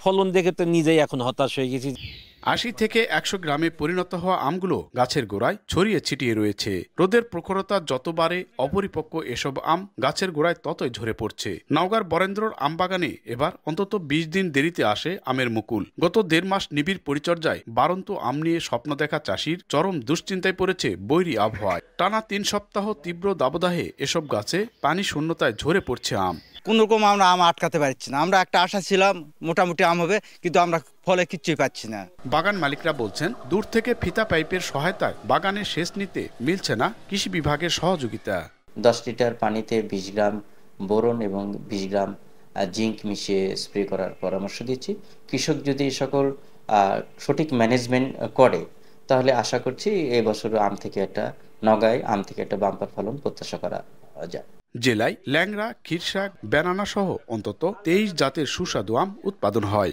ফলন দেখে তো নিজেই এখন হতাশ হয়ে গেছি। ৮০ থেকে ১০০ গ্রামে পরিণত হওয়া আমগুলো গাছের গোড়ায় ছড়িয়ে ছিটিয়ে রয়েছে। রোদের প্রখরতা যত বাড়ে অপরিপক্ক এসব আম গাছের গোড়ায় ততই ঝরে পড়ছে। নওগাঁর বরেন্দ্রর আমবাগানে এবার অন্তত ২০ দিন দেরিতে আসে আমের মুকুল। গত ১.৫ মাস নিবিড় পরিচর্যায় বাড়ন্ত আম নিয়ে স্বপ্ন দেখা চাষির চরম দুশ্চিন্তায় পড়েছে বৈরী আবহাওয়ায়। টানা ৩ সপ্তাহ তীব্র দাবদাহে এসব গাছে পানি শূন্যতায় ঝরে পড়ছে আম। কোনোরকম আমরা আম আটকাতে পারছি না। আমরা একটা আশা ছিলাম মোটামুটি আম হবে, কিন্তু আমরা ফলে কিচ্ছুই পাচ্ছি না। বাগান মালিকরা বলছেন, দূর থেকে ফিতা পাইপের সহায়তায় বাগানে সেচ নিতে মিলছে না কৃষি বিভাগের সহযোগিতা। 10 লিটার পানিতে 20 গ্রাম বোরন এবং 20 গ্রাম জিঙ্ক মিশিয়ে স্প্রে করার পরামর্শ দিচ্ছি। কৃষক যদি সকল সঠিক ম্যানেজমেন্ট করে তাহলে আশা করছি এই বছর নওগাঁয় আম থেকে একটা বাম্পার ফলন প্রত্যাশা করা যায়। জেলায় ল্যাংড়া, ক্ষীরসাগ, ব্যানানা সহ অন্তত 23 জাতের সুস্বাদু আম উৎপাদন হয়।